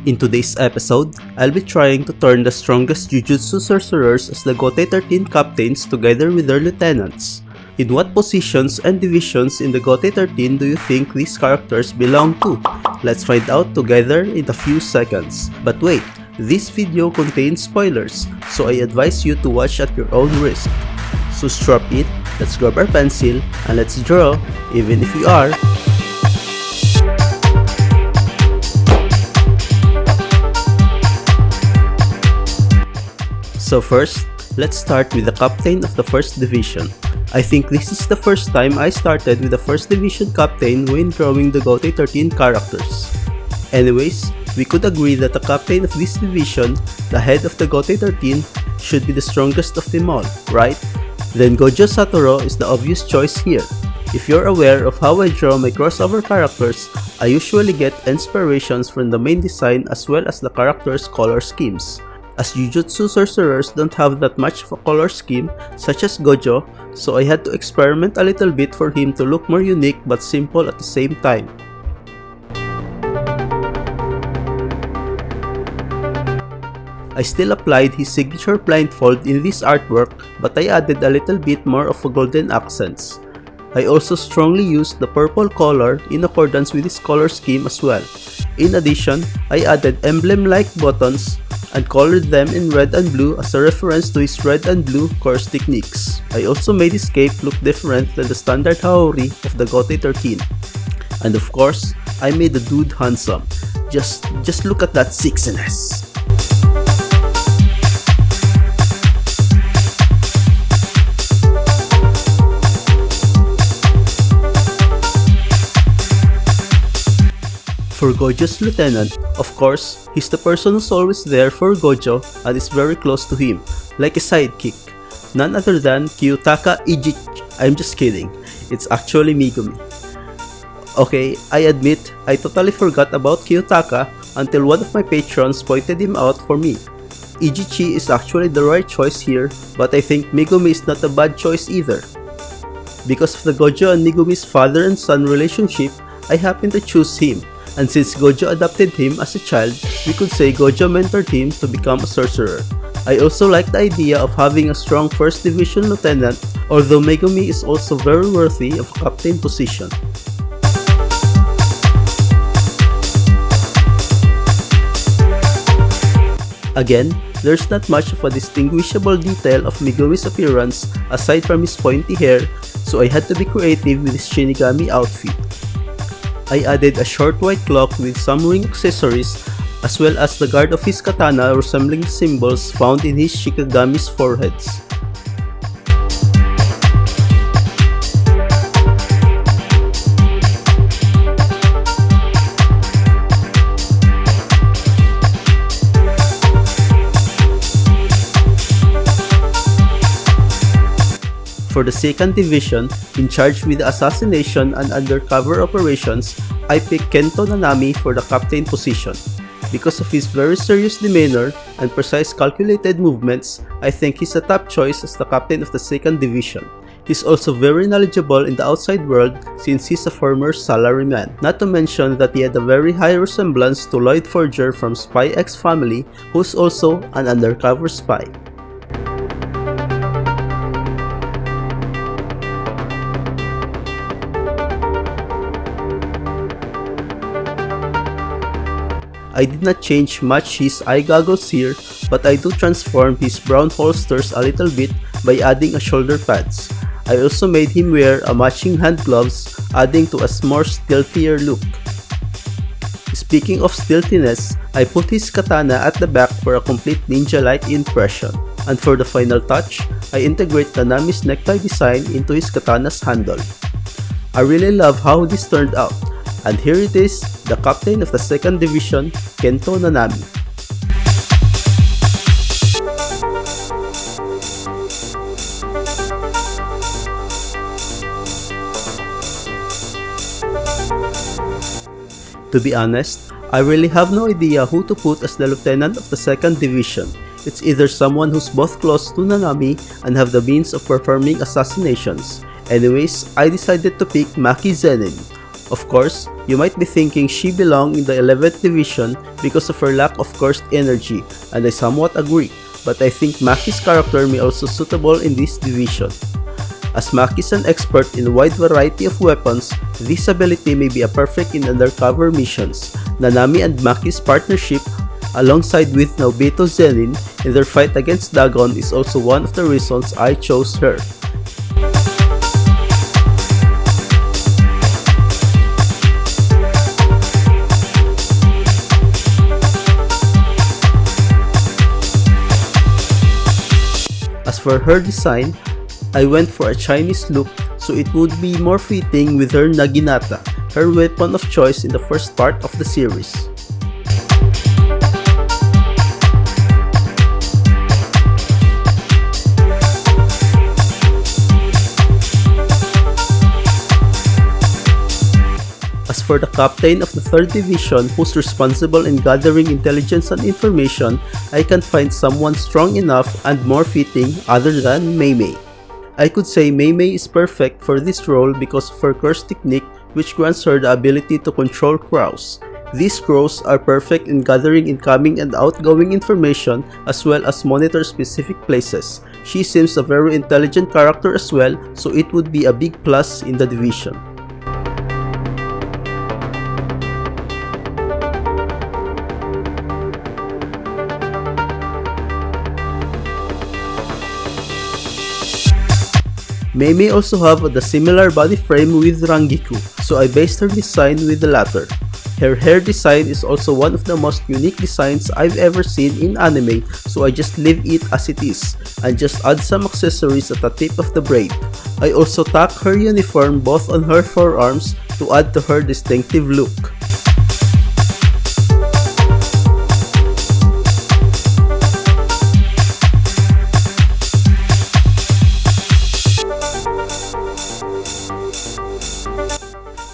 In today's episode, I'll be trying to turn the strongest Jujutsu Sorcerers as the Gotei 13 captains together with their lieutenants. In what positions and divisions in the Gotei 13 do you think these characters belong to? Let's find out together in a few seconds. But wait, this video contains spoilers, so I advise you to watch at your own risk. So strap in, let's grab our pencil, and let's draw, even if we are. So first, let's start with the captain of the first division. I think this is the first time I started with the first division captain when drawing the Gotei 13 characters. Anyways, we could agree that the captain of this division, the head of the Gotei 13, should be the strongest of them all, right? Then Gojo Satoru is the obvious choice here. If you're aware of how I draw my crossover characters, I usually get inspirations from the main design as well as the characters' color schemes. As Jujutsu Sorcerers don't have that much of a color scheme such as Gojo, so I had to experiment a little bit for him to look more unique but simple at the same time. I still applied his signature blindfold in this artwork, but I added a little bit more of a golden accents. I also strongly used the purple color in accordance with his color scheme as well. In addition, I added emblem-like buttons and colored them in red and blue as a reference to his red and blue course techniques. I also made his cape look different than the standard Haori of the Gotei 13. And of course, I made the dude handsome. Just look at that sexiness. For Gojo's lieutenant, of course, he's the person who's always there for Gojo and is very close to him, like a sidekick. None other than Kyutaka Ijichi. I'm just kidding, it's actually Megumi. Okay, I admit, I totally forgot about Kyutaka until one of my patrons pointed him out for me. Ijichi is actually the right choice here, but I think Megumi is not a bad choice either. Because of the Gojo and Megumi's father and son relationship, I happen to choose him. And since Gojo adopted him as a child, we could say Gojo mentored him to become a sorcerer. I also like the idea of having a strong first division lieutenant, although Megumi is also very worthy of a captain position. Again, there's not much of a distinguishable detail of Megumi's appearance aside from his pointy hair, so I had to be creative with his Shinigami outfit. I added a short white cloak with some ring accessories as well as the guard of his katana resembling the symbols found in his Shikigami's foreheads. For the second division, in charge with the assassination and undercover operations, I picked Kento Nanami for the captain position. Because of his very serious demeanor and precise calculated movements, I think he's a top choice as the captain of the second division. He's also very knowledgeable in the outside world since he's a former salaryman. Not to mention that he had a very high resemblance to Lloyd Forger from Spy X Family, who's also an undercover spy. I did not change much his eye goggles here, but I do transform his brown holsters a little bit by adding a shoulder pads. I also made him wear a matching hand gloves, adding to a more stealthier look. Speaking of stealthiness, I put his katana at the back for a complete ninja-like impression. And for the final touch, I integrate Nanami's necktie design into his katana's handle. I really love how this turned out. And here it is, the captain of the second division, Kento Nanami. To be honest, I really have no idea who to put as the lieutenant of the second division. It's either someone who's both close to Nanami and have the means of performing assassinations. Anyways, I decided to pick Maki Zenin. Of course, you might be thinking she belonged in the 11th division because of her lack of cursed energy, and I somewhat agree, but I think Maki's character may also suitable in this division. As Maki is an expert in a wide variety of weapons, this ability may be a perfect in undercover missions. Nanami and Maki's partnership, alongside with Naobito Zenin in their fight against Dagon, is also one of the reasons I chose her. As for her design, I went for a Chinese look so it would be more fitting with her Naginata, her weapon of choice in the first part of the series. As for the captain of the 3rd Division who's responsible in gathering intelligence and information, I can't find someone strong enough and more fitting other than Mei Mei. I could say Mei Mei is perfect for this role because of her curse technique, which grants her the ability to control crows. These crows are perfect in gathering incoming and outgoing information as well as monitor specific places. She seems a very intelligent character as well, so it would be a big plus in the division. Mei Mei also have the similar body frame with Rangiku, so I based her design with the latter. Her hair design is also one of the most unique designs I've ever seen in anime, so I just leave it as it is, and just add some accessories at the tip of the braid. I also tack her uniform both on her forearms to add to her distinctive look.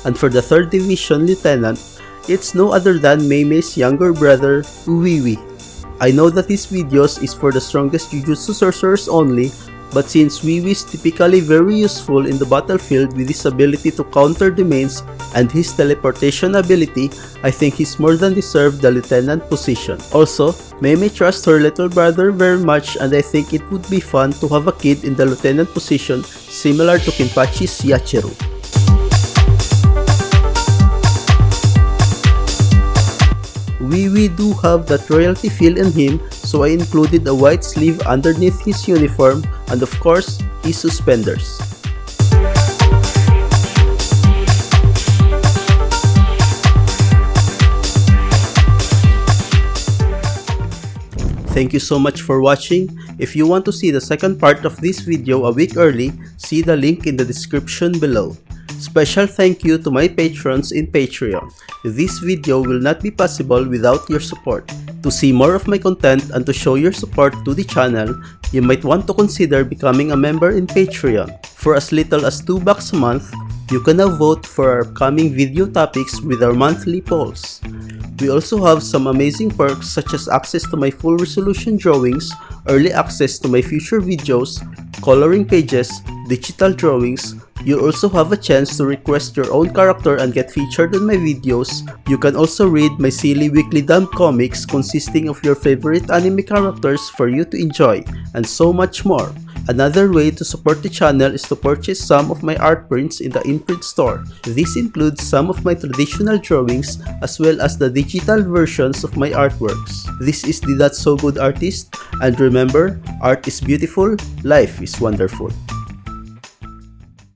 And for the 3rd Division Lieutenant, it's no other than Mei Mei's younger brother, Uwiwi. I know that this videos is for the strongest Jujutsu Sorcerers only, but since Wiwi is typically very useful in the battlefield with his ability to counter domains and his teleportation ability, I think he's more than deserved the lieutenant position. Also, Mei Mei trusts her little brother very much, and I think it would be fun to have a kid in the lieutenant position similar to Kenpachi's Yachiru. Wiwi do have that royalty feel in him, so I included a white sleeve underneath his uniform and of course, his suspenders. Thank you so much for watching. If you want to see the second part of this video a week early, see the link in the description below. Special thank you to my patrons in Patreon. This video will not be possible without your support. To see more of my content and to show your support to the channel, you might want to consider becoming a member in Patreon. For as little as $2 a month, you can now vote for our upcoming video topics with our monthly polls. We also have some amazing perks such as access to my full resolution drawings, early access to my future videos, coloring pages, digital drawings. You'll also have a chance to request your own character and get featured in my videos. You can also read my silly weekly dumb comics consisting of your favorite anime characters for you to enjoy, and so much more. Another way to support the channel is to purchase some of my art prints in the imprint store. This includes some of my traditional drawings as well as the digital versions of my artworks. This is the That's So Good artist, and remember, art is beautiful, life is wonderful.